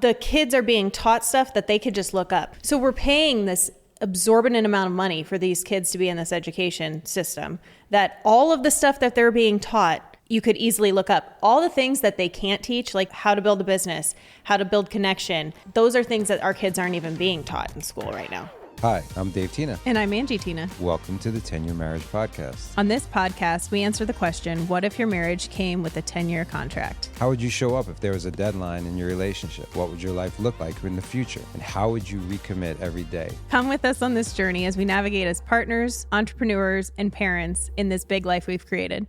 The kids are being taught stuff that they could just look up. So we're paying this exorbitant amount of money for these kids to be in this education system, that all of the stuff that they're being taught, you could easily look up. All the things that they can't teach, like how to build a business, how to build connection, those are things that our kids aren't even being taught in school right now. Hi, I'm Dave Tina. And I'm Angie Tina. Welcome to the 10-Year Marriage Podcast. On this podcast, we answer the question, what if your marriage came with a 10-year contract? How would you show up if there was a deadline in your relationship? What would your life look like in the future? And how would you recommit every day? Come with us on this journey as we navigate as partners, entrepreneurs, and parents in this big life we've created.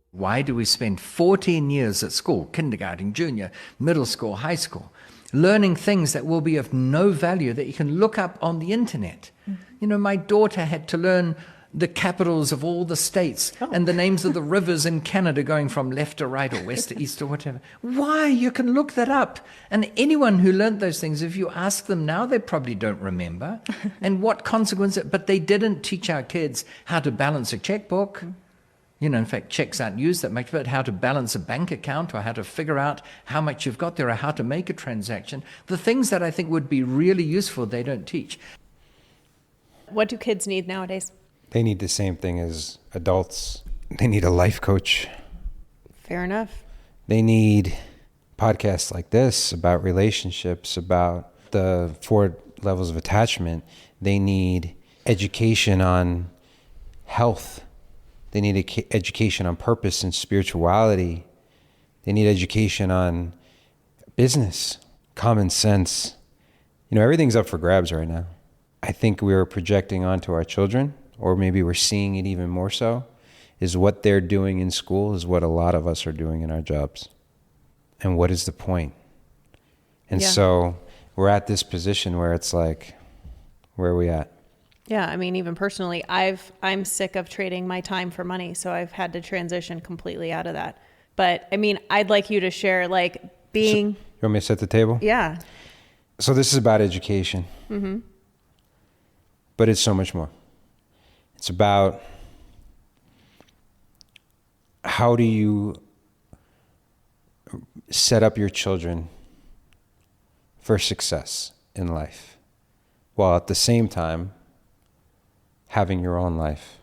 Why do we spend 14 years at school, kindergarten, junior, middle school, high school, learning things that will be of no value that you can look up on the internet? You know, my daughter had to learn the capitals of all the states and the names of the rivers in Canada going from left to right or west to east or whatever. Why? You can look that up. And anyone who learned those things, if you ask them now, they probably don't remember. And what consequence? But they didn't teach our kids how to balance a checkbook. You know, in fact, checks aren't used that much, but how to balance a bank account or how to figure out how much you've got there or how to make a transaction. The things that I think would be really useful, they don't teach. What do kids need nowadays? They need the same thing as adults. They need a life coach. Fair enough. They need podcasts like this about relationships, about the 4 levels of attachment. They need education on health. They need education on purpose and spirituality. They need education on business, common sense. You know, everything's up for grabs right now. I think we're projecting onto our children, or maybe we're seeing it even more so, is what they're doing in school is what a lot of us are doing in our jobs. And what is the point? And so we're at this position where it's like, where are we at? Yeah, I mean, even personally, I'm sick of trading my time for money, so I've had to transition completely out of that. But I mean, I'd like you to share, like, being... So, you want me to set the table? Yeah. So this is about education. Mm-hmm. But it's so much more. It's about how do you set up your children for success in life, while at the same time having your own life.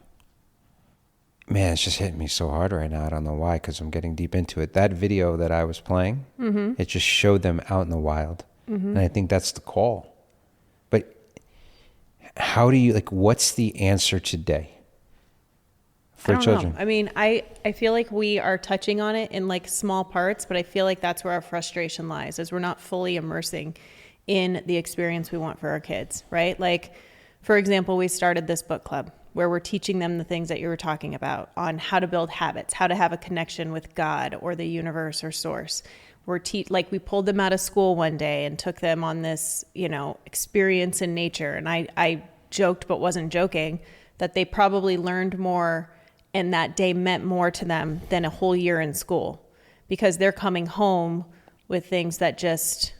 Man, it's just hitting me so hard right now. I don't know why, because I'm getting deep into it. That video that I was playing, it just showed them out in the wild. And I think that's the call. But how do you, like, what's the answer today for children? I mean, I feel like we are touching on it in, like, small parts, but I feel like that's where our frustration lies, is we're not fully immersing in the experience we want for our kids, right? Like, for example, we started this book club where we're teaching them the things that you were talking about on how to build habits, how to have a connection with God or the universe or source. We pulled them out of school one day and took them on this, you know, experience in nature. And I joked, but wasn't joking, that they probably learned more and that day meant more to them than a whole year in school, because they're coming home with things that just,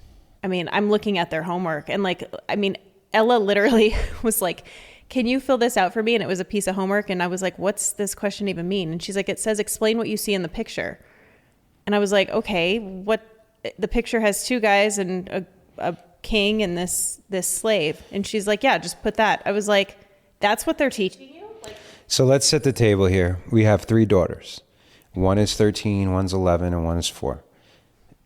I mean, I'm looking at their homework and, like, I mean, Ella literally was like, can you fill this out for me? And it was a piece of homework. And I was like, what's this question even mean? And she's like, it says, explain what you see in the picture. And I was like, okay, what? The picture has 2 guys and a king and this slave. And she's like, yeah, just put that. I was like, that's what they're teaching you? So let's set the table here. We have 3 daughters. One is 13, one's 11, and one is 4.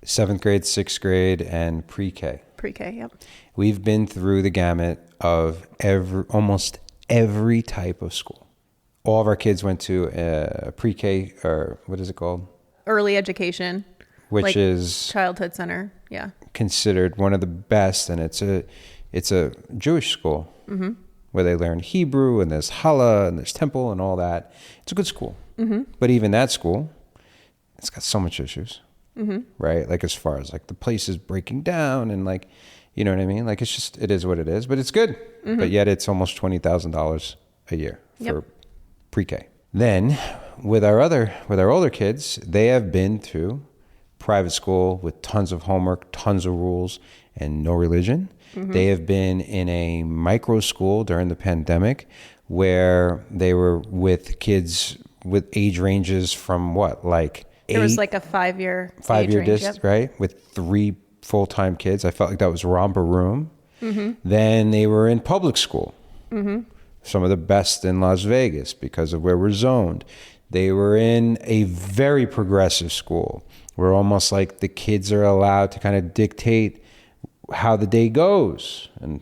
7th grade, 6th grade, and pre-K. Pre-K, yep. We've been through the gamut of almost every type of school. All of our kids went to a pre-K, or what is it called? Early education. Which is childhood center, yeah. Considered one of the best, and it's a Jewish school where they learn Hebrew, and there's Challah, and there's temple, and all that. It's a good school. But even that school, it's got so much issues, right? Like, as far as, like, the place is breaking down, and, like, you know what I mean? Like, it is what it is, but it's good. But yet it's almost $20,000 a year for pre-K. Then with our older kids, they have been to private school with tons of homework, tons of rules, and no religion. They have been in a micro school during the pandemic where they were with kids with age ranges from what, like There was like a 5-year five-year age range, distance, yep. right? With 3 full-time kids. I felt like that was romper room. Then they were in public school. Some of the best in Las Vegas because of where we're zoned. They were in a very progressive school where almost like the kids are allowed to kind of dictate how the day goes. And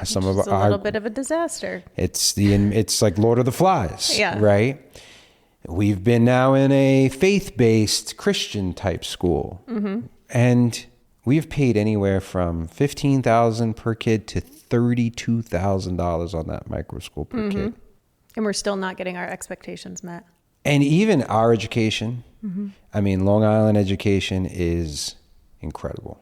some of It's a little bit of a disaster. It's like Lord of the Flies, Yeah. right? We've been now in a faith-based Christian type school. And we've paid anywhere from $15,000 per kid to $32,000 on that micro school per kid. And we're still not getting our expectations met. And even our education, I mean, Long Island education is incredible.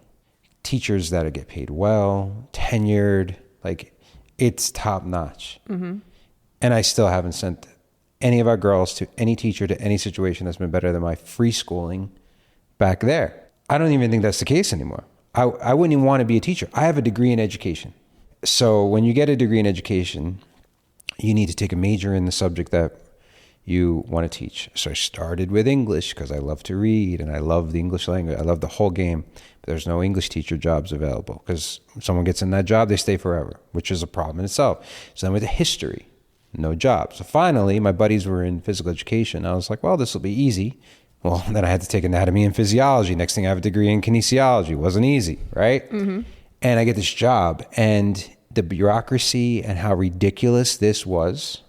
Teachers that get paid well, tenured, like it's top notch. And I still haven't sent any of our girls to any teacher to any situation that's been better than my free schooling back there. I don't even think that's the case anymore. I wouldn't even want to be a teacher. I have a degree in education. So when you get a degree in education, you need to take a major in the subject that you want to teach. So I started with English because I love to read and I love the English language. I love the whole game. But there's no English teacher jobs available because someone gets in that job, they stay forever, which is a problem in itself. So then with the history, no job. So finally, my buddies were in physical education. I was like, well, this will be easy. Well, then I had to take anatomy and physiology. Next thing I have a degree in kinesiology. Wasn't easy, right? And I get this job and the bureaucracy and how ridiculous this was,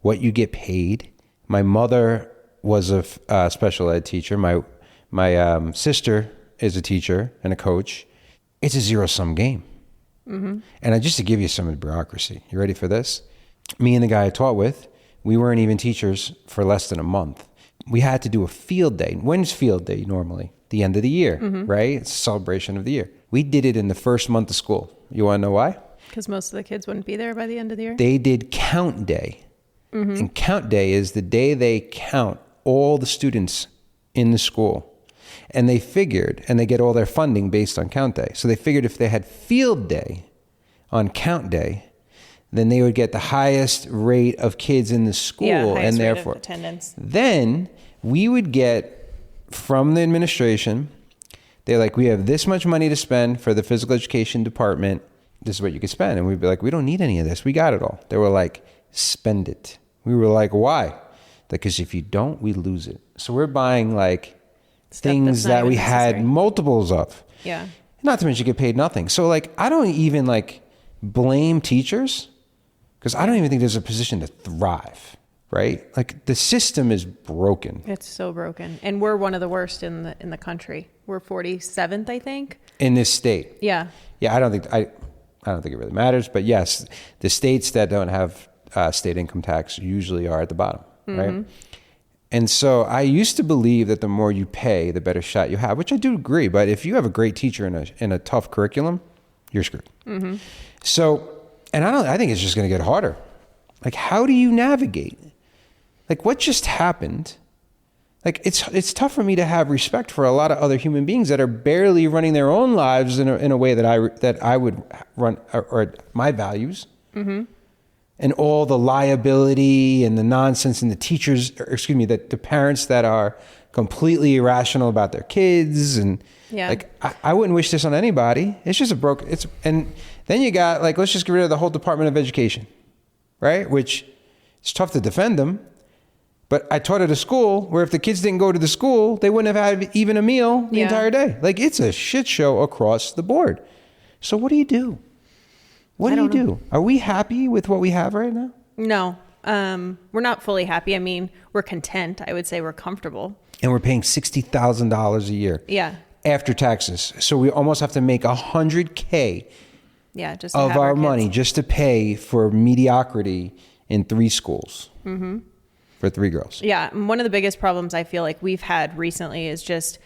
what you get paid. My mother was a special ed teacher. My sister is a teacher and a coach. It's a zero-sum game. And just to give you some of the bureaucracy, you ready for this? Me and the guy I taught with, we weren't even teachers for less than a month. We had to do a field day. When's field day normally? The end of the year, right? It's a celebration of the year. We did it in the first month of school. You want to know why? Because most of the kids wouldn't be there by the end of the year. They did count day. And count day is the day they count all the students in the school. And they figured, and they get all their funding based on count day. So they figured if they had field day on count day, then they would get the highest rate of kids in the school, highest and rate of therefore attendance. Then we would get from the administration, they're like, we have this much money to spend for the physical education department. This is what you can spend. And we'd be like, we don't need any of this. We got it all. They were like, spend it. We were like, why? Because if you don't, we lose it. So we're buying like things that we had multiples of. Yeah. Not to mention you get paid nothing. So like, I don't even like blame teachers because I don't even think there's a position to thrive, right? Like the system is broken. It's so broken. And we're one of the worst in the country. We're 47th, I think. In this state. Yeah. Yeah, I don't think it really matters, but yes, the states that don't have state income tax usually are at the bottom, right? And so I used to believe that the more you pay, the better shot you have, which I do agree. But if you have a great teacher in a tough curriculum, you're screwed. So, and I think it's just going to get harder. Like, how do you navigate? Like, what just happened? Like, it's tough for me to have respect for a lot of other human beings that are barely running their own lives in a way that I would run or my values. And all the liability and the nonsense and the teachers, the parents that are completely irrational about their kids. And like, I wouldn't wish this on anybody. It's just and then you got like, let's just get rid of the whole Department of Education, right? Which it's tough to defend them. But I taught at a school where if the kids didn't go to the school, they wouldn't have had even a meal the entire day. Like, it's a shit show across the board. So what do you do? What do you do? Are we happy with what we have right now? No. We're not fully happy. I mean, we're content. I would say we're comfortable. And we're paying $60,000 a year. Yeah. After taxes. So we almost have to make $100K just of our money just to pay for mediocrity in 3 schools. For 3 girls. Yeah. One of the biggest problems I feel like we've had recently is just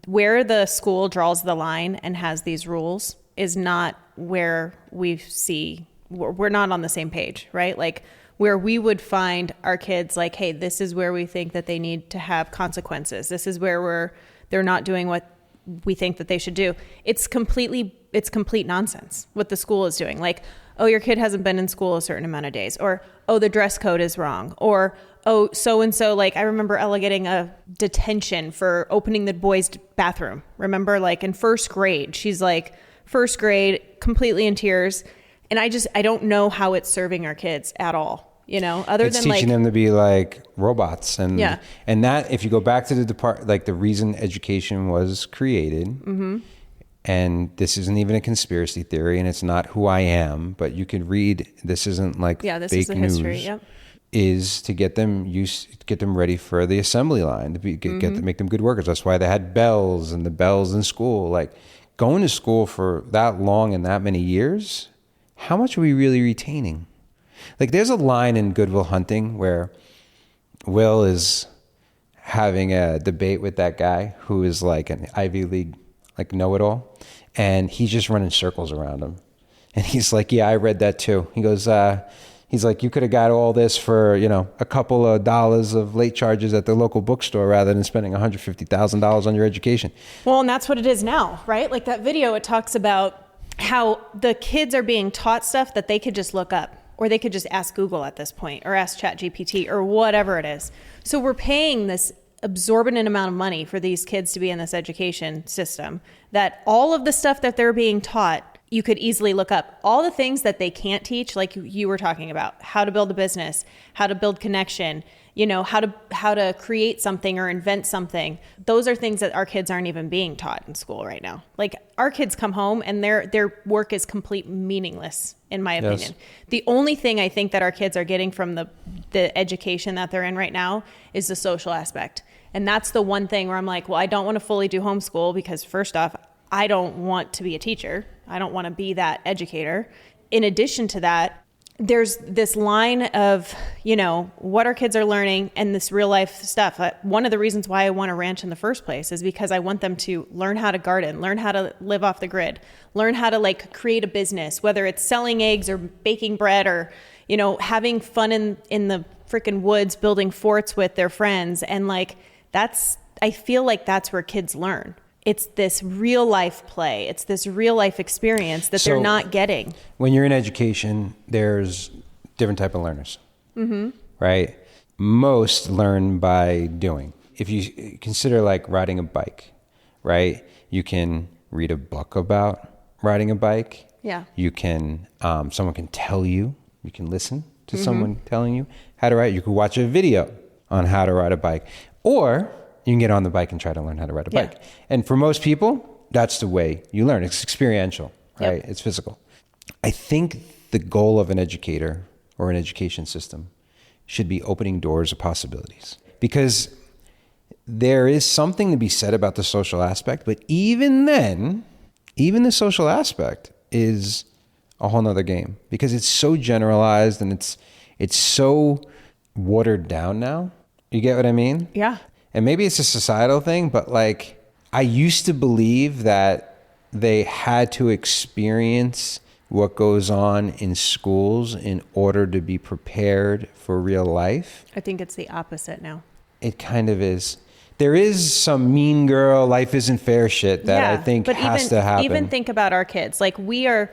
where the school draws the line and has these rules is not where we're not on the same page, right? Like where we would find our kids like, hey, this is where we think that they need to have consequences. This is where they're not doing what we think that they should do. It's completely it's complete nonsense what the school is doing. Like, oh, your kid hasn't been in school a certain amount of days, or, oh, the dress code is wrong, or, oh, so-and-so, like, I remember Ella getting a detention for opening the boys' bathroom. Remember, like, in first grade, she's like, first grade, completely in tears. And I don't know how it's serving our kids at all, you know, other it's than teaching them to be like robots. And, and that, if you go back to the reason education was created, and this isn't even a conspiracy theory, and it's not who I am, but you could read, this isn't like this fake is the news, history, is to get them ready for the assembly line, to make them good workers. That's why they had bells and the bells in school. Like, going to school for that long and that many years, how much are we really retaining? Like, there's a line in Good Will Hunting where Will is having a debate with that guy who is like an Ivy League, like, know-it-all, and he's just running circles around him. And he's like, yeah, I read that too. He goes, he's like, you could have got all this for, you know, a couple of dollars of late charges at the local bookstore rather than spending $150,000 on your education. Well, and that's what it is now, right? Like that video, it talks about how the kids are being taught stuff that they could just look up, or they could just ask Google at this point, or ask ChatGPT, or whatever it is. So we're paying this exorbitant amount of money for these kids to be in this education system, that all of the stuff that they're being taught, you could easily look up. All the things that they can't teach, like you were talking about, how to build a business, how to build connection, you know, how to create something or invent something. Those are things that our kids aren't even being taught in school right now. Like, our kids come home and their work is complete meaningless, in my opinion. Yes. The only thing I think that our kids are getting from the education that they're in right now is the social aspect. And that's the one thing where I'm like, well, I don't want to fully do homeschool because, first off, I don't want to be a teacher. I don't want to be that educator. In addition to that, there's this line of, you know, what our kids are learning and this real life stuff. One of the reasons why I want a ranch in the first place is because I want them to learn how to garden, learn how to live off the grid, learn how to, like, create a business, whether it's selling eggs or baking bread or, you know, having fun in the freaking woods, building forts with their friends. And, like, I feel like that's where kids learn. It's this real life play. It's this real life experience that they're not getting. When you're in education, there's different type of learners, right? Most learn by doing. If you consider, like, riding a bike, right? You can read a book about riding a bike. Yeah. You can, someone can tell you, you can listen to someone telling you how to ride. You could watch a video on how to ride a bike, or you can get on the bike and try to learn how to ride a bike. And for most people, that's the way you learn. It's experiential, right? It's physical. I think the goal of an educator or an education system should be opening doors of possibilities, because there is something to be said about the social aspect. But even then, even the social aspect is a whole nother game, because it's so generalized and it's so watered down now. You get what I mean? Yeah. And maybe it's a societal thing, but, like, I used to believe that they had to experience what goes on in schools in order to be prepared for real life. I think it's the opposite now. It kind of is. There is some mean girl, life isn't fair shit that I think has to happen. Even think about our kids. Like, we are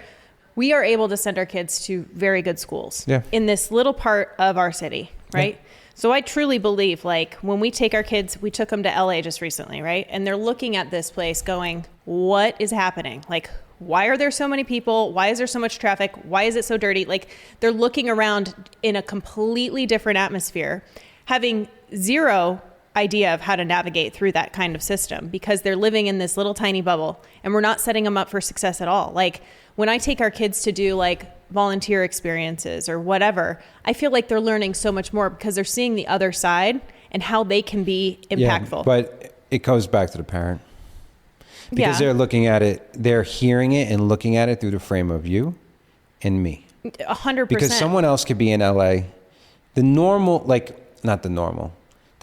able to send our kids to very good schools in this little part of our city, right? Yeah. So I truly believe, like, when we take our kids, we took them to LA just recently, right? And they're looking at this place going, what is happening? Like, why are there so many people? Why is there so much traffic? Why is it so dirty? Like, they're looking around in a completely different atmosphere, having zero idea of how to navigate through that kind of system, because they're living in this little tiny bubble, and we're not setting them up for success at all. Like, when I take our kids to do, like, volunteer experiences or whatever, I feel like they're learning so much more because they're seeing the other side and how they can be impactful. Yeah, but it goes back to the parent, because they're looking at it, they're hearing it and looking at it through the frame of you and me. 100%. Because someone else could be in LA. The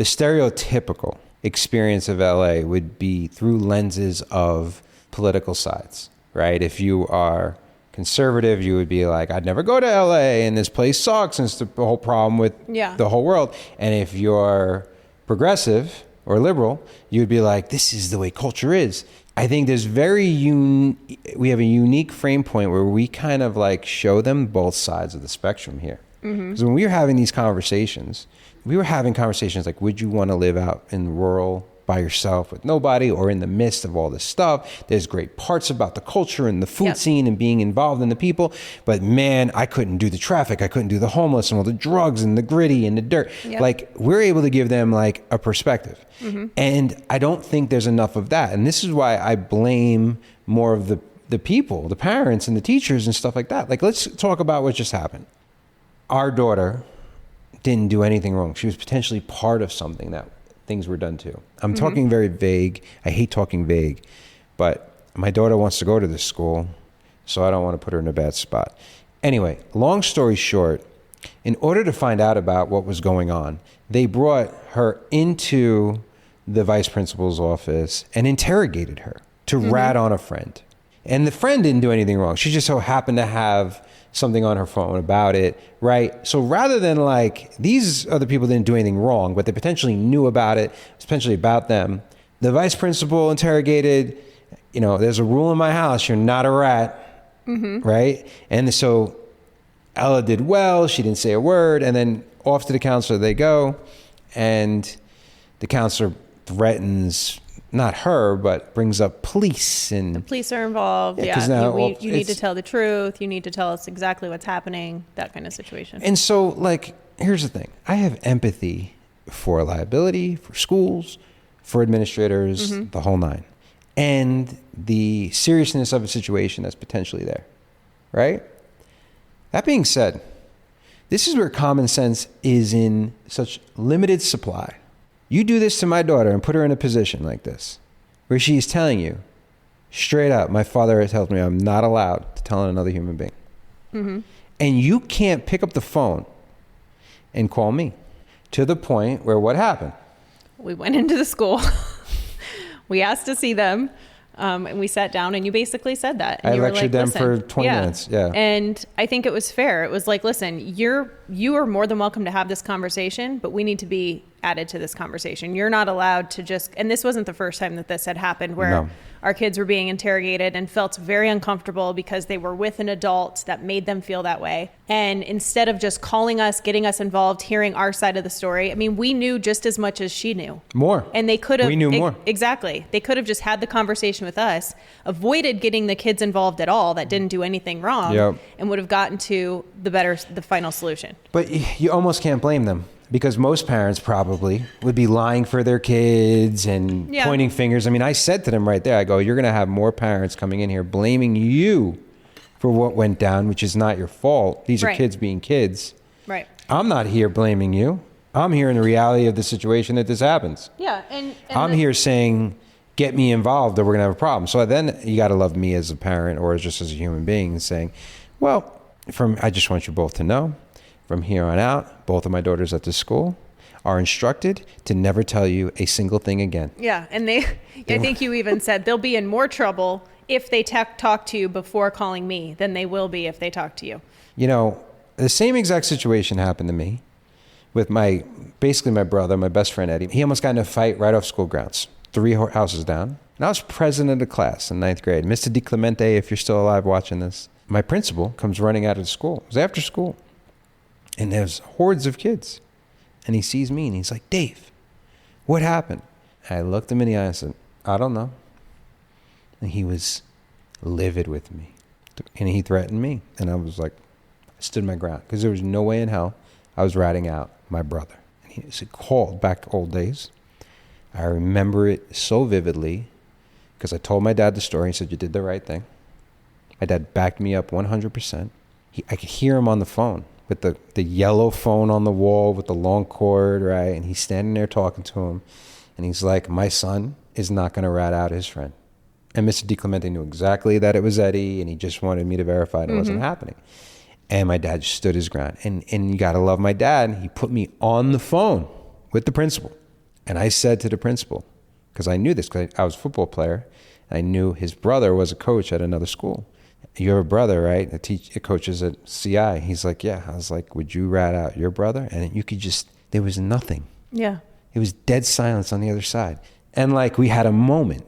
stereotypical experience of LA would be through lenses of political sides, right? If you are conservative, you would be like, I'd never go to LA and this place sucks and it's the whole problem with the whole world. And if you're progressive or liberal, you would be like, this is the way culture is. I think there's we have a unique frame point where we kind of like show them both sides of the spectrum here. Because when we were having these conversations, we were having conversations like, would you want to live out in rural by yourself with nobody, or in the midst of all this stuff? There's great parts about the culture and the food scene and being involved in the people, but man, I couldn't do the traffic. I couldn't do the homeless and all the drugs and the gritty and the dirt. Like, we're able to give them like a perspective. And I don't think there's enough of that. And this is why I blame more of the people, the parents and the teachers and stuff like that. Like, let's talk about what just happened. Our daughter didn't do anything wrong. She was potentially part of something that things were done to. I'm talking very vague. I hate talking vague, but my daughter wants to go to this school, so I don't want to put her in a bad spot. Anyway, long story short, in order to find out about what was going on, they brought her into the vice principal's office and interrogated her to rat on a friend. And the friend didn't do anything wrong. She just so happened to have something on her phone about it, right? So rather than like, these other people didn't do anything wrong, but they potentially knew about it, potentially about them, the vice principal interrogated, there's a rule in my house, you're not a rat, right? And so Ella did well, she didn't say a word, and then off to the counselor they go, and the counselor threatens, not her, but brings up police. And the police are involved. Now, you need to tell the truth. You need to tell us exactly what's happening, that kind of situation. And so, like, here's the thing. I have empathy for liability, for schools, for administrators, the whole nine. And the seriousness of a situation that's potentially there, right? That being said, this is where common sense is in such limited supply. You do this to my daughter and put her in a position like this, where she is telling you, straight up, my father tells me I'm not allowed to tell another human being. And you can't pick up the phone and call me, to the point where what happened? We went into the school. We asked to see them. And we sat down and you basically said that. And I you were lectured them for 20 minutes. Yeah. And I think it was fair. It was like, listen, you are more than welcome to have this conversation, but we need to be added to this conversation. You're not allowed to just, and this wasn't the first time that this had happened, where our kids were being interrogated and felt very uncomfortable because they were with an adult that made them feel that way. And instead of just calling us, getting us involved, hearing our side of the story, I mean, we knew just as much as she knew. More. And they could have. We knew more. Exactly. They could have just had the conversation with us, avoided getting the kids involved at all that didn't do anything wrong, and would have gotten to the final solution. But you almost can't blame them, because most parents probably would be lying for their kids and pointing fingers. I mean, I said to them right there, I go, you're going to have more parents coming in here blaming you for what went down, which is not your fault. These are kids being kids. Right. I'm not here blaming you. I'm here in the reality of the situation that this happens. Yeah. And I'm here saying, get me involved or we're going to have a problem. So then you got to love me as a parent or just as a human being, and saying, well, I just want you both to know, from here on out, both of my daughters at this school are instructed to never tell you a single thing again. Yeah, and I think you even said they'll be in more trouble if they talk to you before calling me than they will be if they talk to you. The same exact situation happened to me with my brother, my best friend Eddie. He almost got in a fight right off school grounds, 3 houses down. And I was president of the class in 9th grade. Mr. DiClemente, if you're still alive watching this, my principal comes running out of the school. It was after school. And there's hordes of kids. And he sees me and he's like, Dave, what happened? I looked him in the eye and said, I don't know. And he was livid with me. And he threatened me. And I was like, I stood my ground, because there was no way in hell I was ratting out my brother. And he called back old days. I remember it so vividly because I told my dad the story. He said, you did the right thing. My dad backed me up 100%. I could hear him on the phone, with the yellow phone on the wall with the long cord, right? And he's standing there talking to him. And he's like, my son is not going to rat out his friend. And Mr. DiClemente knew exactly that it was Eddie, and he just wanted me to verify it wasn't happening. And my dad just stood his ground. And you got to love my dad. He put me on the phone with the principal. And I said to the principal, because I knew this, because I was a football player, and I knew his brother was a coach at another school. You have a brother, right? That coaches at CI. He's like, yeah. I was like, would you rat out your brother? And you could there was nothing. Yeah. It was dead silence on the other side. And like, we had a moment.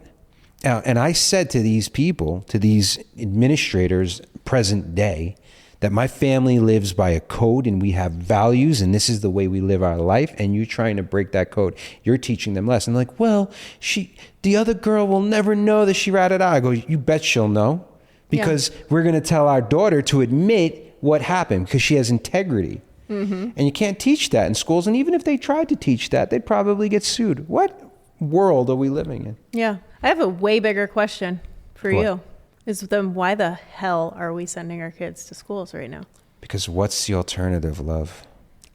And I said to these people, to these administrators, present day, that my family lives by a code and we have values and this is the way we live our life, and you're trying to break that code. You're teaching them less. And like, well, the other girl will never know that she ratted out. I go, you bet she'll know, because we're going to tell our daughter to admit what happened because she has integrity. And you can't teach that in schools. And even if they tried to teach that, they'd probably get sued. What world are we living in? Yeah. I have a way bigger question for What? you. Is then why the hell are we sending our kids to schools right now? Because what's the alternative, love?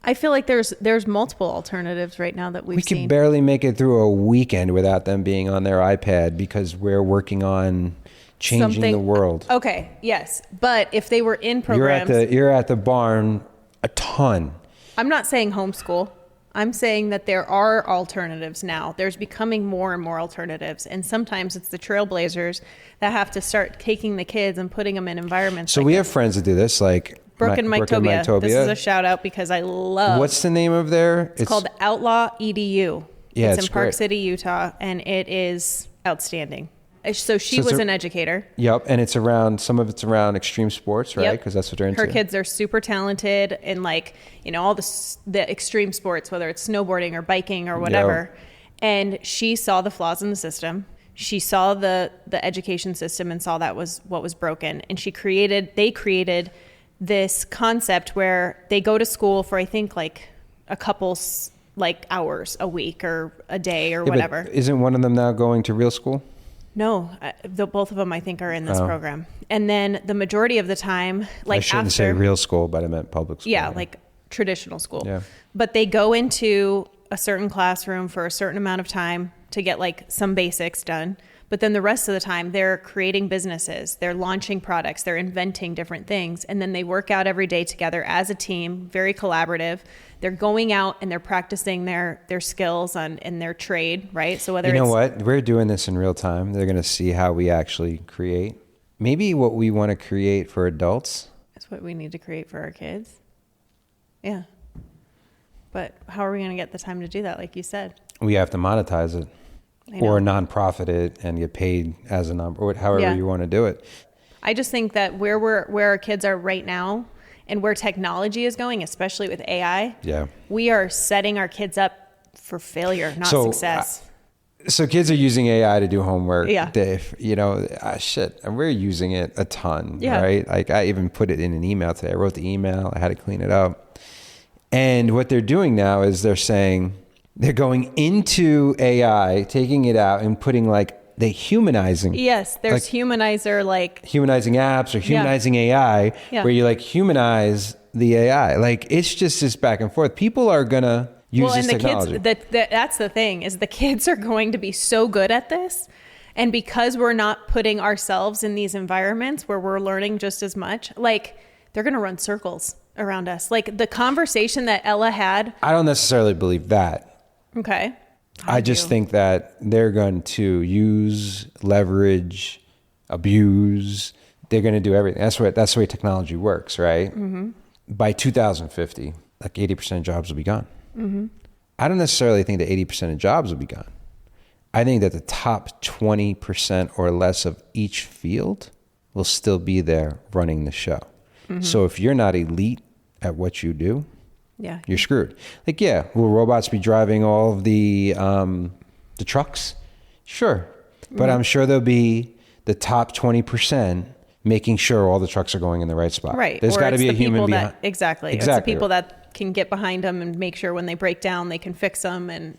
I feel like there's multiple alternatives right now that we've We seen. can barely make it through a weekend without them being on their iPad because we're working on changing the world. Okay, yes. But if they were in programs... You're at the barn a ton. I'm not saying homeschool. I'm saying that there are alternatives now. There's becoming more and more alternatives. And sometimes it's the trailblazers that have to start taking the kids and putting them in environments. So like we have friends that do this, like Brooke and Mike Tobia. This is a shout out because I love... What's the name of there? It's called Outlaw EDU. Yeah, it's in Park great. City, Utah, and it is outstanding. So she was an educator. Yep, and some of it's around extreme sports, right? Because that's what they're into. Her kids are super talented in all the extreme sports, whether it's snowboarding or biking or whatever. Yep. And she saw the flaws in the system. She saw the education system and saw that was what was broken. And they created this concept where they go to school for, I think, like a couple hours a week or a day or whatever. But isn't one of them now going to real school? No, both of them I think are in this program. And then the majority of the time, I shouldn't say real school, but I meant public school. Yeah, like traditional school. Yeah. But they go into a certain classroom for a certain amount of time to get like some basics done. But then the rest of the time they're creating businesses, they're launching products, they're inventing different things. And then they work out every day together as a team, very collaborative. They're going out and they're practicing their skills in their trade, right? So whether what? We're doing this in real time. They're going to see how we actually create. Maybe what we want to create for adults. That's what we need to create for our kids. Yeah. But how are we going to get the time to do that, like you said? We have to monetize it. Or nonprofit it and get paid as a or however you want to do it. I just think that where our kids are right now and where technology is going, especially with AI, we are setting our kids up for failure, not success. So kids are using AI to do homework. Yeah. And we're using it a ton, yeah. right? Like I even put it in an email today. I wrote the email. I had to clean it up. And what they're doing now is they're going into AI, taking it out and putting the humanizing. Yes, there's humanizing apps or humanizing AI where you humanize the AI. It's just this back and forth. People are going to use this technology. Kids, that's the thing, is the kids are going to be so good at this. And because we're not putting ourselves in these environments where we're learning just as much, they're going to run circles around us. The conversation that Ella had. I don't necessarily believe that. Okay. I just think that they're going to use, leverage, abuse. They're going to do everything. That's the way technology works, right? Mm-hmm. By 2050, 80% of jobs will be gone. Mm-hmm. I don't necessarily think that 80% of jobs will be gone. I think that the top 20% or less of each field will still be there running the show. Mm-hmm. So if you're not elite at what you do, you're screwed. Will robots be driving all of the trucks? Sure. But I'm sure there'll be the top 20% making sure all the trucks are going in the right spot. Right. There's got to be a human behind. Exactly. It's the people that can get behind them and make sure when they break down, they can fix them. And,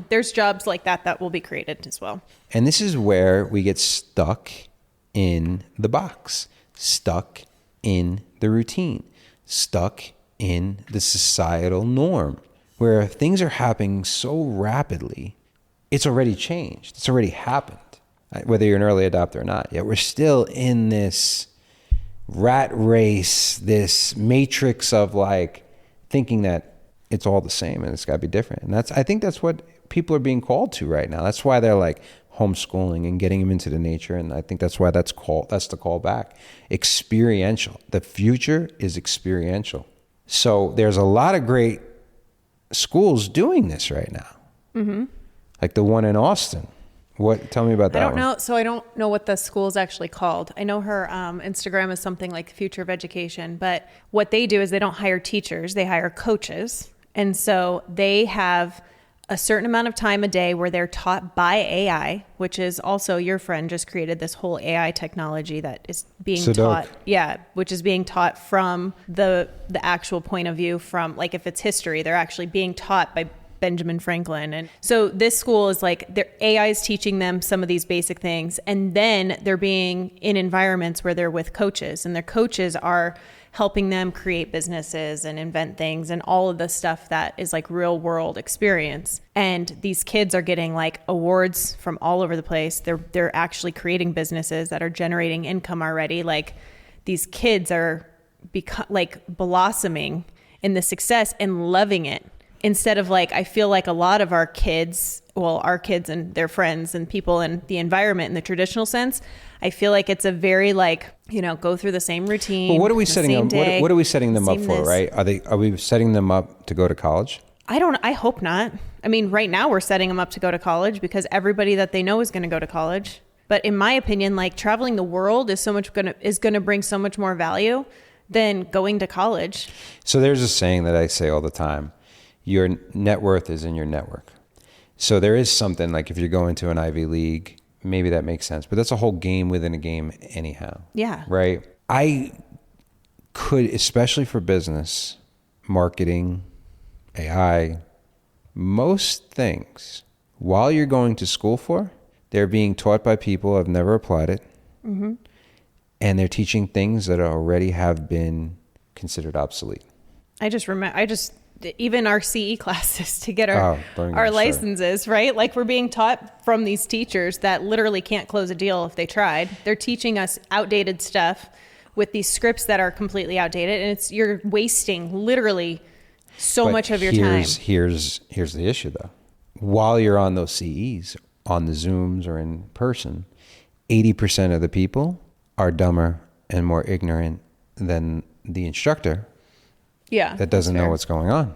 there's jobs like that will be created as well. And this is where we get stuck in the box, stuck in the routine, stuck in the societal norm, where things are happening so rapidly, it's already changed. It's already happened, whether you're an early adopter or not. Yet we're still in this rat race, this matrix of thinking that it's all the same and it's got to be different. And I think that's what people are being called to right now. That's why they're homeschooling and getting them into the nature. And I think that's why that's the call back. Experiential. The future is experiential. So there's a lot of great schools doing this right now. Mm-hmm. Like the one in Austin Tell me about that I don't one. know. So I don't know what the school is actually called. I know her Instagram is something like Future of Education, but what they do is they don't hire teachers, they hire coaches. And so they have a certain amount of time a day where they're taught by AI, which is also your friend just created this whole AI technology that is being taught. Yeah. Which is being taught from the actual point of view from, like, if it's history, they're actually being taught by Benjamin Franklin. And so this school is like, their AI is teaching them some of these basic things. And then they're being in environments where they're with coaches, and their coaches are helping them create businesses and invent things and all of the stuff that is like real world experience. And these kids are getting like awards from all over the place. They're actually creating businesses that are generating income already. Like, these kids are like blossoming in the success and loving it. Instead of, like, I feel like a lot of our kids and their friends and people in the environment in the traditional sense, I feel like it's a very, like, go through the same routine. Well, what are we setting them? What are we setting them up for? This. Right? Are we setting them up to go to college? I hope not. I mean, right now we're setting them up to go to college because everybody that they know is going to go to college. But in my opinion, like, traveling the world is going to bring so much more value than going to college. So there's a saying that I say all the time. Your net worth is in your network. So there is something like, if you're going to an Ivy League, maybe that makes sense, but that's a whole game within a game anyhow. Yeah. Right. I could, especially for business, marketing, AI, most things, while you're going to school for, they're being taught by people who have never applied it. Mm-hmm. And they're teaching things that already have been considered obsolete. Even our CE classes to get our licenses, right? Like, we're being taught from these teachers that literally can't close a deal if they tried. They're teaching us outdated stuff with these scripts that are completely outdated, and you're wasting literally so much of your time. Here's the issue, though. While you're on those CEs, on the Zooms or in person, 80% of the people are dumber and more ignorant than the instructor. Yeah, that doesn't know what's going on.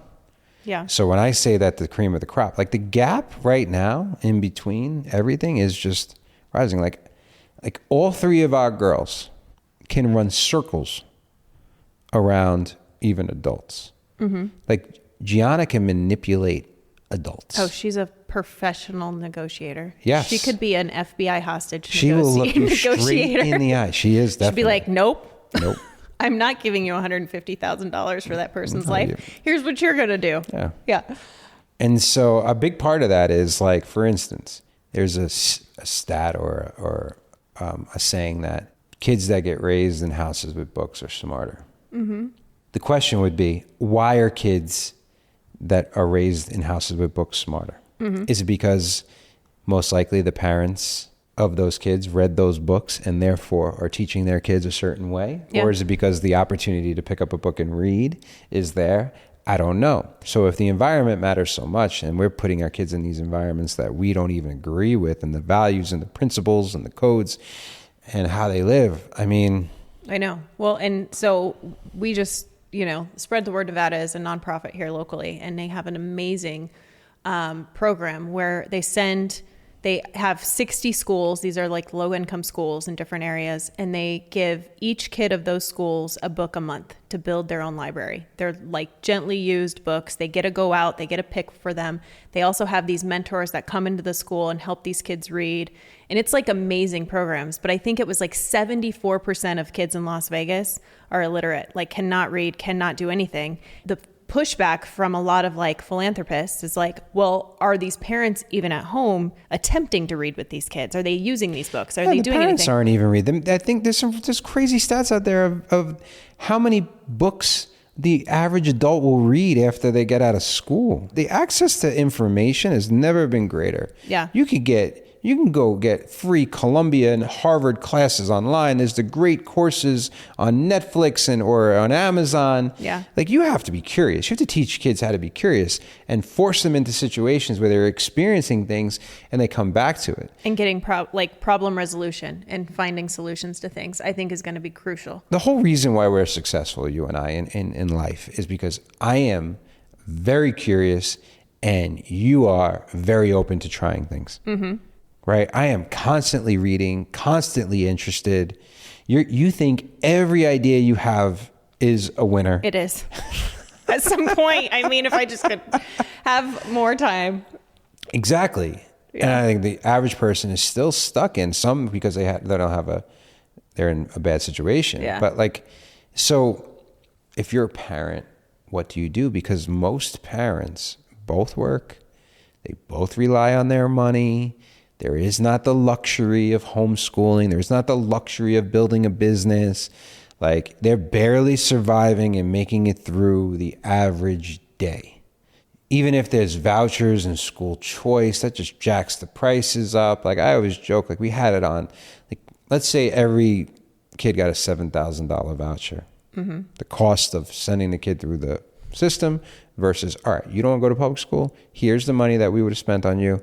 Yeah. So when I say that the cream of the crop, like, the gap right now in between everything is just rising. Like all three of our girls can run circles around even adults. Mm-hmm. Like, Gianna can manipulate adults. Oh, she's a professional negotiator. Yes. She could be an FBI hostage She will look you straight in the eye. She is definitely. She'd be like, nope. Nope. I'm not giving you $150,000 for that person's life. Here's what you're going to do. Yeah. Yeah. And so a big part of that is, like, for instance, there's a stat or a saying that kids that get raised in houses with books are smarter. Mm-hmm. The question would be, why are kids that are raised in houses with books smarter? Mm-hmm. Is it because most likely the parents of those kids read those books and therefore are teaching their kids a certain way? Yeah. Or is it because the opportunity to pick up a book and read is there? I don't know. So if the environment matters so much and we're putting our kids in these environments that we don't even agree with, and the values and the principles and the codes and how they live, I mean... I know. Well, and so we just, Spread the Word Nevada is a nonprofit here locally, and they have an amazing program where they have 60 schools. These are like low-income schools in different areas, and they give each kid of those schools a book a month to build their own library. They're like gently used books. They get to go out. They get a pick for them. They also have these mentors that come into the school and help these kids read. And it's like amazing programs. But I think it was like 74% of kids in Las Vegas are illiterate, like cannot read, cannot do anything. The pushback from a lot of like philanthropists is like, well, are these parents even at home attempting to read with these kids? Are they using these books? Are they doing anything? The parents aren't even reading them. I think there's crazy stats out there of how many books the average adult will read after they get out of school. The access to information has never been greater. Yeah. You can go get free Columbia and Harvard classes online. There's the great courses on Netflix or on Amazon. Yeah. Like, you have to be curious. You have to teach kids how to be curious and force them into situations where they're experiencing things and they come back to it. And getting problem resolution and finding solutions to things, I think, is going to be crucial. The whole reason why we're successful, you and I, in life is because I am very curious and you are very open to trying things. Mm-hmm. right? I am constantly reading, constantly interested. You think every idea you have is a winner. It is. At some point, I mean, if I just could have more time. Exactly. Yeah. And I think the average person is still stuck in some because they're in a bad situation. Yeah. But like, so if you're a parent, what do you do? Because most parents both work, they both rely on their money. There is not the luxury of homeschooling. There's not the luxury of building a business. Like, they're barely surviving and making it through the average day. Even if there's vouchers and school choice, that just jacks the prices up. Like, I always joke, like, we had it on, like, let's say every kid got a $7,000 voucher. Mm-hmm. The cost of sending the kid through the system versus, all right, you don't want to go to public school? Here's the money that we would have spent on you.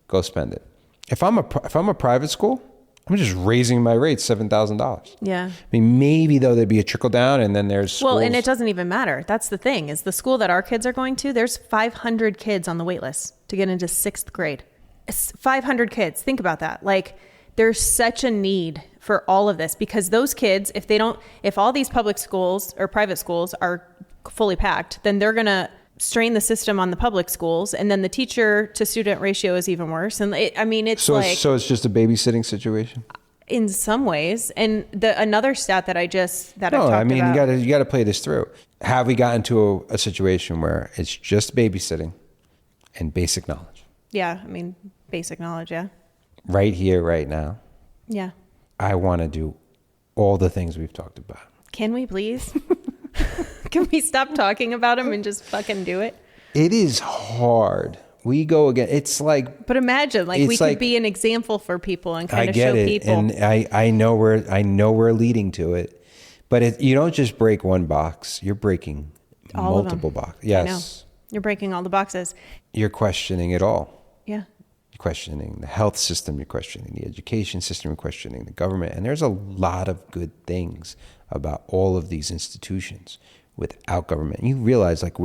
Go spend it. If I'm a private school, I'm just raising my rates $7,000. Yeah. I mean, maybe though there'd be a trickle down, and then there's schools. Well, and it doesn't even matter. That's the thing, is the school that our kids are going to, there's 500 kids on the wait list to get into 6th grade. It's 500 kids. Think about that. Like, there's such a need for all of this, because those kids, if all these public schools or private schools are fully packed, then they're going to strain the system on the public schools, and then the teacher to student ratio is even worse. And so it's just a babysitting situation in some ways. And another stat that I've talked about. You got to play this through. Have we gotten to a situation where it's just babysitting and basic knowledge? Yeah, I mean, basic knowledge. Yeah. Right here, right now. Yeah. I want to do all the things we've talked about. Can we please? Can we stop talking about them and just fucking do it? It is hard. We go again. It's like, but imagine, like, we could be an example for people and kind of show people. And I know we're leading to it, but you don't just break one box. You're breaking all multiple boxes. Yes, I know. You're breaking all the boxes. You're questioning it all. Yeah. You're questioning the health system. You're questioning the education system. You're questioning the government. And there's a lot of good things about all of these institutions without government. You realize, like,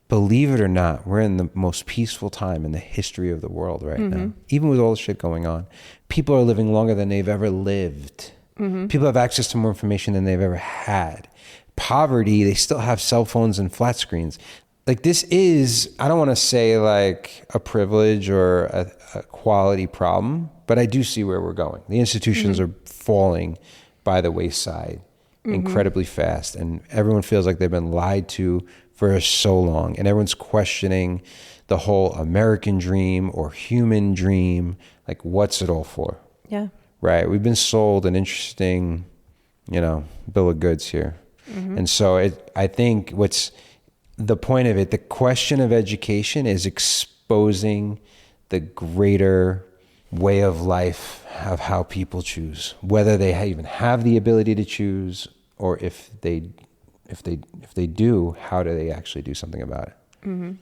believe it or not, we're in the most peaceful time in the history of the world right now. Even with all the shit going on, people are living longer than they've ever lived. People have access to more information than they've ever had. Poverty, they still have cell phones and flat screens. Like, this is, I don't want to say like a privilege or a quality problem, but I do see where we're going. The institutions are falling by the wayside incredibly fast, and everyone feels like they've been lied to for so long, and everyone's questioning the whole American dream or human dream. Like, what's it all for? Yeah. Right. We've been sold an interesting, bill of goods here. And so I think what's the point of it, the question of education is exposing the greater way of life of how people choose, whether they even have the ability to choose, or if they do, how do they actually do something about it?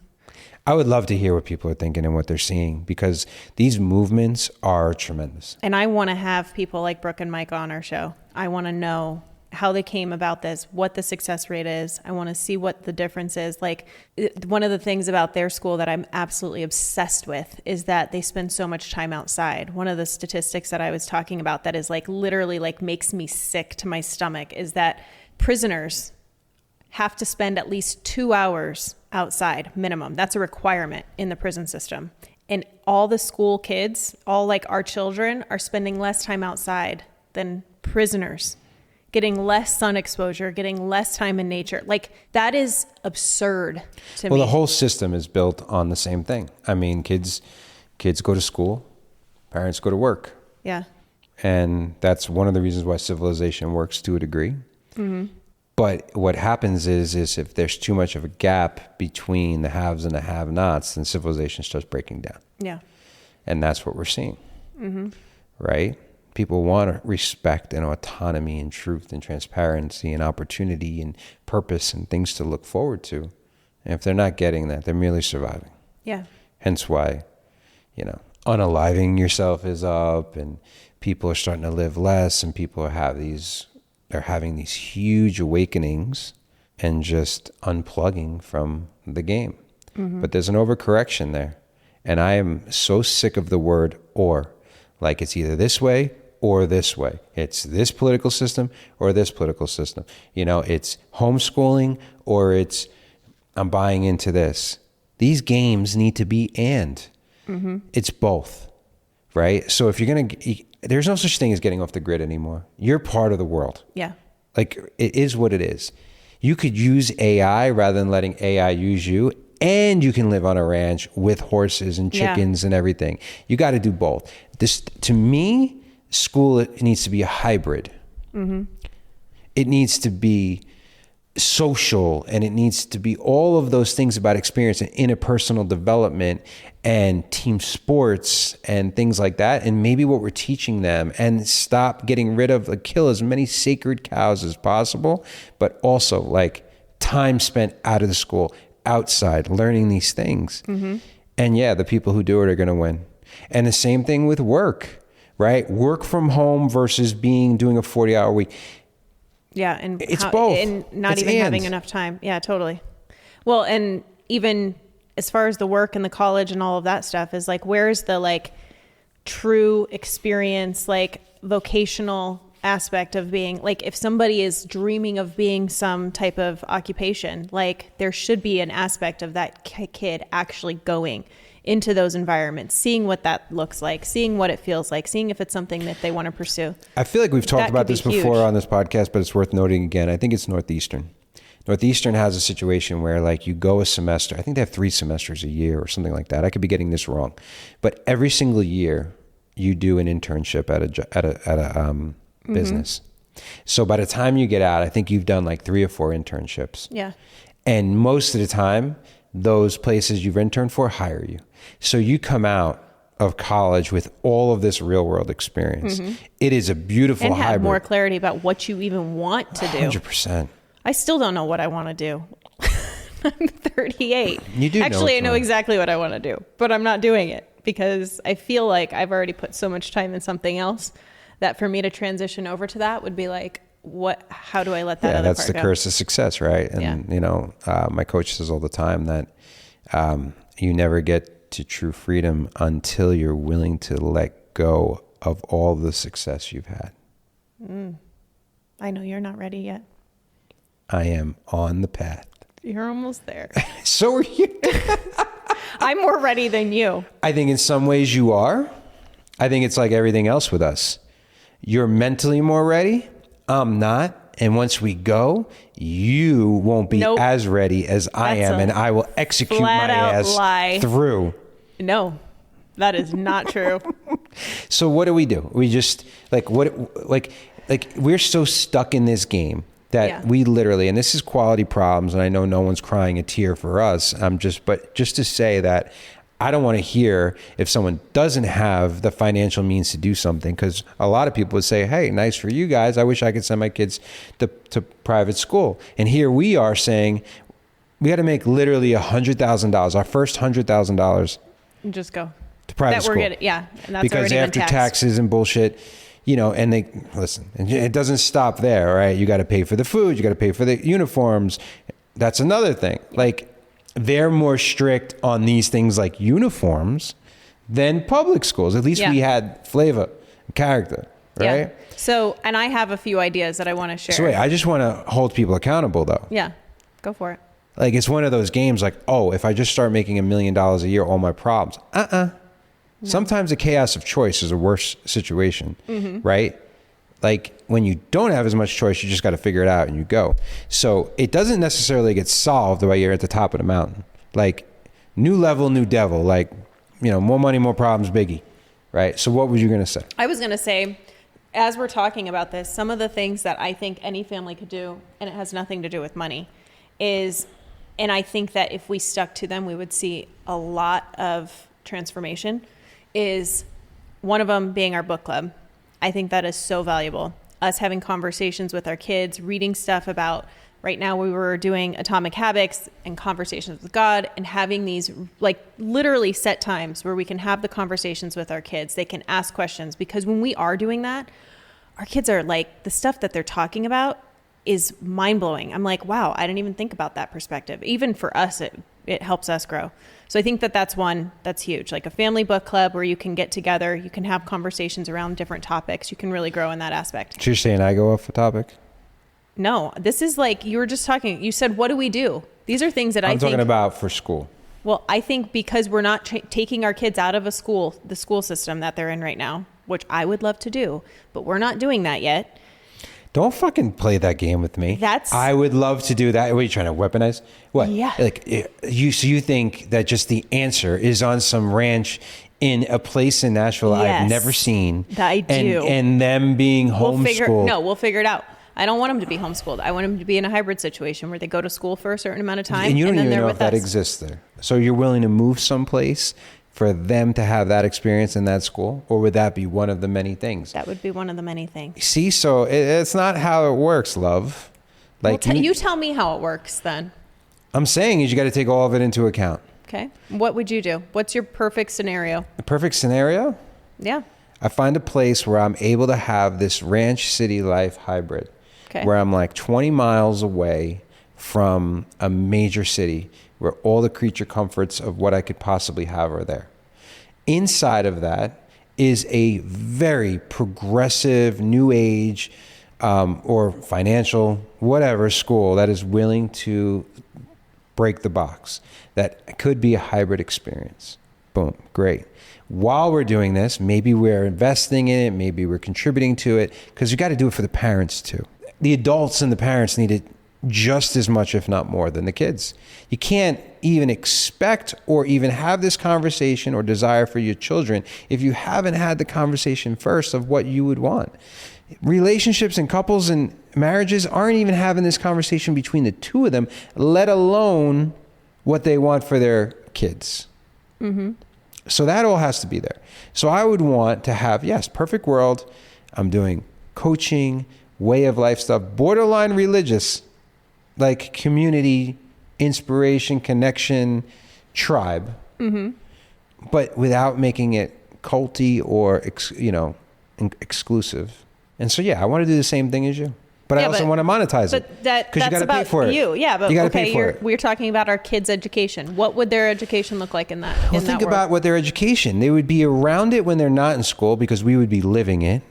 I would love to hear what people are thinking and what they're seeing, because these movements are tremendous. And I want to have people like Brooke and Mike on our show. I want to know how they came about this, what the success rate is. I want to see what the difference is. Like, one of the things about their school that I'm absolutely obsessed with is that they spend so much time outside. One of the statistics that I was talking about that is like literally like makes me sick to my stomach is that prisoners have to spend at least 2 hours outside minimum. That's a requirement in the prison system. And all the school kids, all like our children, are spending less time outside than prisoners, getting less sun exposure, getting less time in nature. Like, that is absurd to me. Well, the whole system is built on the same thing. I mean, kids go to school, parents go to work. Yeah. And that's one of the reasons why civilization works to a degree. But what happens is if there's too much of a gap between the haves and the have-nots, then civilization starts breaking down. Yeah. And that's what we're seeing. Right? People want respect and autonomy and truth and transparency and opportunity and purpose and things to look forward to. And if they're not getting that, they're merely surviving. Yeah. Hence why, unaliving yourself is up, and people are starting to live less, and people are having these huge awakenings and just unplugging from the game. But there's an overcorrection there. And I am so sick of the word or. Like it's either this way or this way. It's this political system or this political system. You know, it's homeschooling or it's I'm buying into this. These games need to be and. It's both, right? So if you're going to, there's no such thing as getting off the grid anymore. You're part of the world. Yeah. Like it is what it is. You could use AI rather than letting AI use you. And you can live on a ranch with horses and chickens and everything. You got to do both. This, to me, school, it needs to be a hybrid. It needs to be social, and it needs to be all of those things about experience and interpersonal development and team sports and things like that. And maybe what we're teaching them, and stop getting rid of, like, kill as many sacred cows as possible, but also like time spent out of the school, outside, learning these things. And yeah, the people who do it are going to win. And the same thing with work, right? Work from home versus doing a 40-hour week. Yeah, and it's both. And not even having enough time. Yeah, totally. Well, and even as far as the work and the college and all of that stuff is like, where's the like true experience, like vocational aspect of being, like, if somebody is dreaming of being some type of occupation, like there should be an aspect of that kid actually going into those environments, seeing what that looks like, seeing what it feels like, seeing if it's something that they want to pursue. I feel like we've talked about this before on this podcast, but it's worth noting again. I think it's Northeastern. Northeastern has a situation where, like, you go a semester. I think they have 3 semesters a year or something like that. I could be getting this wrong, but every single year you do an internship at a business. So by the time you get out, I think you've done like 3 or 4 internships. Yeah. And most of the time, those places you've interned for hire you. So you come out of college with all of this real world experience. It is a beautiful and have hybrid. more clarity about what you even want to do. 100%. I still don't know what I want to do. I'm 38. You do Actually, I know what exactly what I want to do, but I'm not doing it because I feel like I've already put so much time in something else that for me to transition over to that would be like, how do I let that other part go? Yeah, that's the curse of success, right? And, you know, my coach says all the time that you never get to true freedom until you're willing to let go of all the success you've had. I know you're not ready yet. I am on the path. You're almost there. So are you. I'm more ready than you. I think in some ways you are. I think it's like everything else with us. You're mentally more ready. I'm not. And once we go, you won't be as ready as I am, and I will execute my ass through. No, that is not true. So what do? We just we're so stuck in this game that we literally, and this is quality problems, and I know no one's crying a tear for us. But just to say that I don't want to hear if someone doesn't have the financial means to do something, because a lot of people would say, hey, nice for you guys. I wish I could send my kids to private school. And here we are saying we got to make literally $100,000, our first $100,000. Just go to private school. And that's because after taxes and bullshit, you know, and they listen, and it doesn't stop there, right? You got to pay for the food. You got to pay for the uniforms. That's another thing. Like, they're more strict on these things like uniforms than public schools. At least we had flavor, character, right? Yeah. So, and I have a few ideas that I want to share. So wait, I just want to hold people accountable though. Yeah, go for it. Like, it's one of those games like, oh, if I just start making $1 million a year, all my problems. No. Sometimes the chaos of choice is a worse situation, right? Like, when you don't have as much choice, you just got to figure it out and you go. So it doesn't necessarily get solved while you're at the top of the mountain. Like, new level, new devil. Like, you know, more money, more problems, biggie, right? So what were you going to say? I was going to say, as we're talking about this, some of the things that I think any family could do, and it has nothing to do with money, is, and I think that if we stuck to them, we would see a lot of transformation, is one of them being our book club. I think that is so valuable. Us having conversations with our kids, reading stuff about, right now we were doing Atomic Habits and Conversations with God, and having these like literally set times where we can have the conversations with our kids. They can ask questions, because when we are doing that, our kids are like, the stuff that they're talking about is mind blowing. I'm like, wow, I didn't even think about that perspective. Even for us, it helps us grow. So I think that that's one that's huge, like a family book club where you can get together, you can have conversations around different topics. You can really grow in that aspect. So you're saying I go off the topic? No, this is like, you were just talking, you said, what do we do? These are things that I'm talking about for school. Well, I think because we're not taking our kids out of the school system that they're in right now, which I would love to do, but we're not doing that yet. Don't fucking play that game with me. I would love to do that. What are you trying to weaponize? What? Yeah. Like you think that just the answer is on some ranch in a place in Nashville I've never seen. I do. And them being homeschooled. We'll figure it out. I don't want them to be homeschooled. I want them to be in a hybrid situation where they go to school for a certain amount of time. And you don't even know if that us. exists there. So you're willing to move someplace for them to have that experience in that school? Or would that be one of the many things? That would be one of the many things. See, so it's not how it works, love. Like well, you tell me how it works then. I'm saying is you got to take all of it into account. Okay. What would you do? What's your perfect scenario? The perfect scenario? Yeah. I find a place where I'm able to have this ranch city life hybrid. Okay. Where I'm like 20 miles away from a major city where all the creature comforts of what I could possibly have are there. Inside of that is a very progressive, new age, or financial, whatever school that is willing to break the box. That could be a hybrid experience. Boom, great. While we're doing this, maybe we're investing in it, maybe we're contributing to it, because you got to do it for the parents too. The adults and the parents need it just as much, if not more, than the kids. You can't even expect or even have this conversation or desire for your children if you haven't had the conversation first of what you would want. Relationships and couples and marriages aren't even having this conversation between the two of them, let alone what they want for their kids. Mm-hmm. So that all has to be there. So I would want to have, yes, perfect world. I'm doing coaching, way of life stuff, borderline religious, like community, inspiration, connection, tribe, but without making it culty or, exclusive. And so, yeah, I want to do the same thing as you. But I also want to monetize it. But because you got to pay for it. Yeah, but you gotta pay for it. We're talking about our kids' education. What would their education look like in that? Well, think about what their education. They would be around it when they're not in school because we would be living it.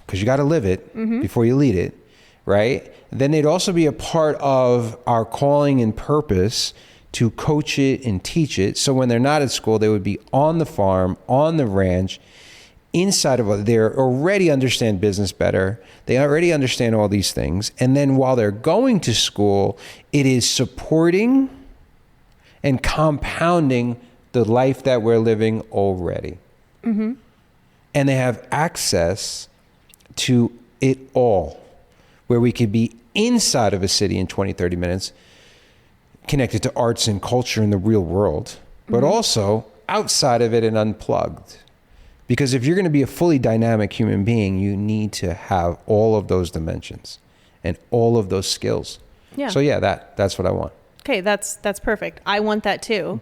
Because you got to live it before you lead it, right? Then they'd also be a part of our calling and purpose to coach it and teach it. So when they're not at school, they would be on the farm, on the ranch, inside of it. They already understand business better. They already understand all these things. And then while they're going to school, it is supporting and compounding the life that we're living already. Mm-hmm. And they have access to it all, where we could be inside of a city in 20, 30 minutes, connected to arts and culture in the real world, but also outside of it and unplugged. Because if you're going to be a fully dynamic human being, you need to have all of those dimensions and all of those skills. Yeah. So yeah, that's what I want. Okay, that's perfect. I want that too.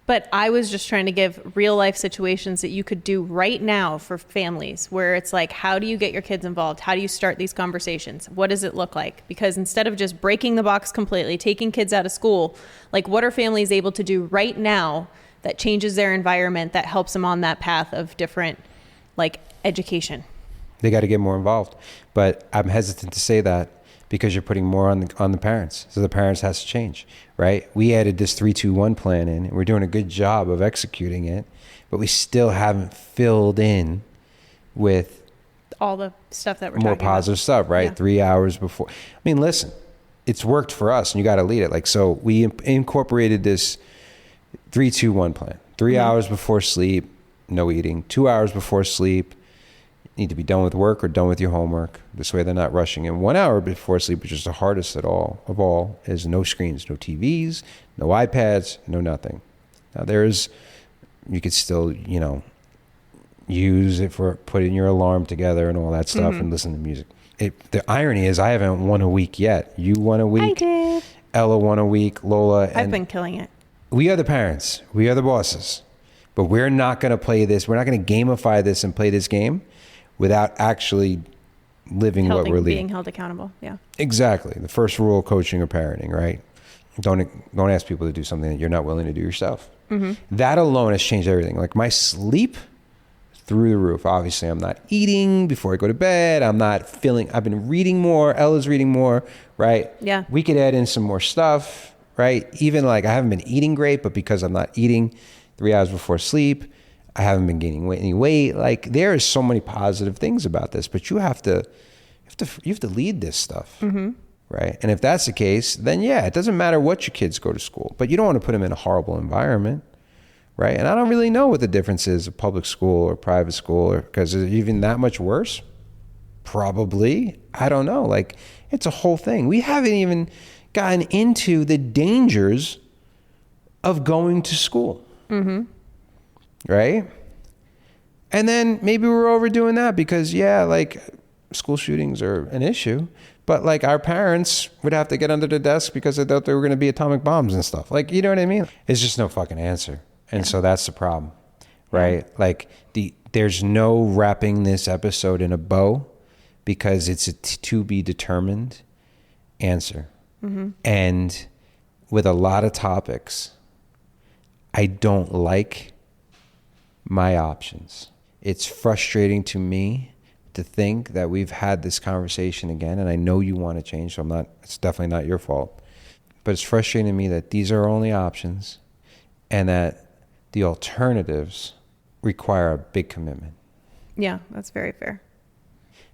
But I was just trying to give real life situations that you could do right now for families where it's like, how do you get your kids involved? How do you start these conversations? What does it look like? Because instead of just breaking the box completely, taking kids out of school, like what are families able to do right now that changes their environment, that helps them on that path of different, like, education? They got to get more involved. But I'm hesitant to say that because you're putting more on the parents. So the parents has to change, right? We added this 3-2-1 plan in, and we're doing a good job of executing it, but we still haven't filled in with all the stuff that we're more talking positive about. Stuff, right? Yeah. 3 hours before. I mean, listen, it's worked for us, and you got to lead it. Like, so we incorporated this 3-2-1 plan. 3 hours before sleep, no eating. 2 hours before sleep, need to be done with work or done with your homework. This way they're not rushing in. 1 hour before sleep, which is the hardest of all, is no screens, no TVs, no iPads, no nothing. Now you could still, use it for putting your alarm together and all that stuff and listen to music. The irony is I haven't won a week yet. You won a week. I did. Ella won a week. Lola. I've been killing it. We are the parents. We are the bosses. But we're not going to play this. We're not going to gamify this and play this game without actually living what we're leading. Being held accountable, yeah. Exactly. The first rule of coaching or parenting, right? Don't ask people to do something that you're not willing to do yourself. That alone has changed everything. Like my sleep through the roof. Obviously, I'm not eating before I go to bed. I've been reading more. Ella's reading more, right? Yeah. We could add in some more stuff, right? Even like I haven't been eating great, but because I'm not eating 3 hours before sleep, I haven't been gaining any weight. Like there is so many positive things about this, but you have to lead this stuff. Right. And if that's the case, then yeah, it doesn't matter what your kids go to school, but you don't want to put them in a horrible environment. Right. And I don't really know what the difference is of public school or private school, or because it's even that much worse. Probably. I don't know. Like it's a whole thing. We haven't even gotten into the dangers of going to school. Right. And then maybe we're overdoing that because, yeah, like school shootings are an issue. But like our parents would have to get under the desk because they thought there were going to be atomic bombs and stuff. Like, you know what I mean? It's just no fucking answer. And so that's the problem, right? Like there's no wrapping this episode in a bow because it's a to be determined answer. And with a lot of topics, I don't like my options. It's frustrating to me to think that we've had this conversation again, and I know you want to change, so it's definitely not your fault. But it's frustrating to me that these are our only options and that the alternatives require a big commitment. Yeah, that's very fair.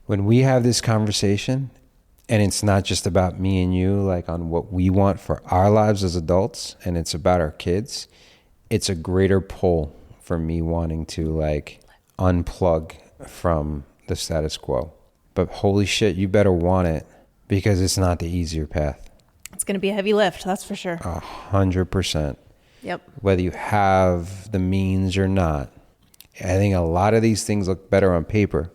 When we have this conversation, and it's not just about me and you, like on what we want for our lives as adults, and it's about our kids, it's a greater pull for me wanting to like unplug from the status quo. But holy shit, you better want it because it's not the easier path. It's going to be a heavy lift, that's for sure. 100%. Yep. Whether you have the means or not. I think a lot of these things look better on paper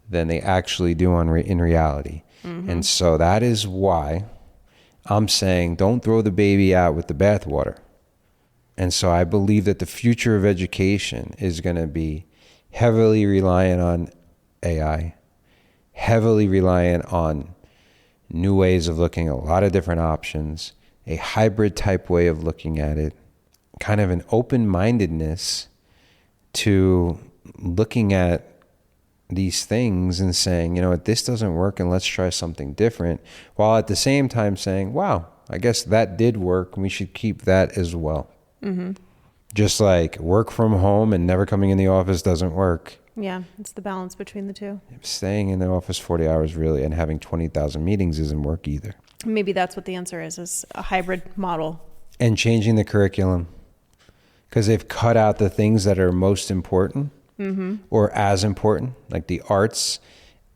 than they actually do in reality. And so that is why I'm saying don't throw the baby out with the bathwater. And so I believe that the future of education is going to be heavily reliant on AI, heavily reliant on new ways of looking at a lot of different options, a hybrid type way of looking at it, kind of an open-mindedness to looking at these things and saying, you know what, this doesn't work and let's try something different, while at the same time saying, wow, I guess that did work and we should keep that as well. Just like work from home and never coming in the office doesn't work. Yeah, it's the balance between the two. Staying in the office 40 hours really and having 20,000 meetings isn't work either. Maybe that's what the answer is a hybrid model. And changing the curriculum because they've cut out the things that are most important or as important, like the arts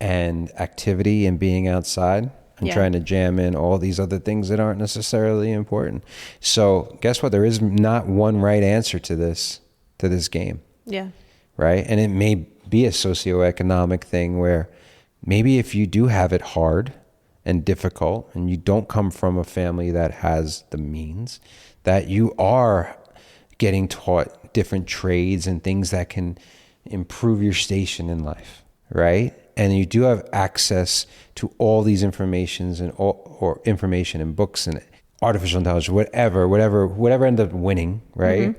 and activity and being outside and trying to jam in all these other things that aren't necessarily important. So guess what? There is not one right answer to this game. Yeah. Right? And it may be a socioeconomic thing where maybe if you do have it hard and difficult and you don't come from a family that has the means, that you are getting taught different trades and things that can improve your station in life, right? And you do have access to all these informations or information and books and artificial intelligence, whatever ended up winning, right?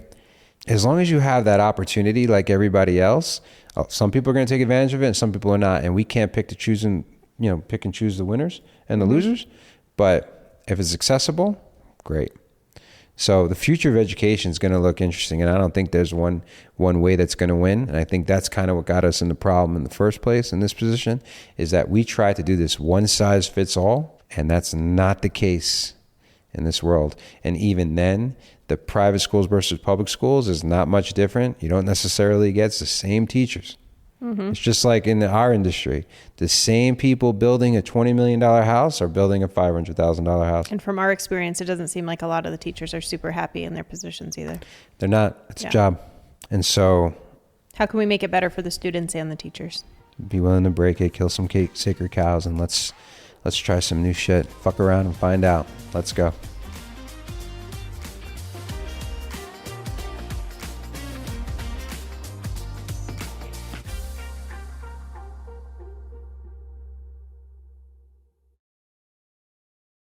As long as you have that opportunity, like everybody else, some people are going to take advantage of it and some people are not. And we can't pick and choose the winners and the losers. But if it's accessible, great. So the future of education is going to look interesting. And I don't think there's one way that's going to win. And I think that's kind of what got us in the problem in the first place in this position, is that we try to do this one size fits all. And that's not the case in this world. And even then, the private schools versus public schools is not much different. You don't necessarily get the same teachers. It's just like in our industry. The same people building a $20 million house are building a $500,000 house. And from our experience, it doesn't seem like a lot of the teachers are super happy in their positions either. They're not. It's a job. And so how can we make it better for the students and the teachers? Be willing to break it, kill some sacred cows, and let's try some new shit. Fuck around and find out. Let's go.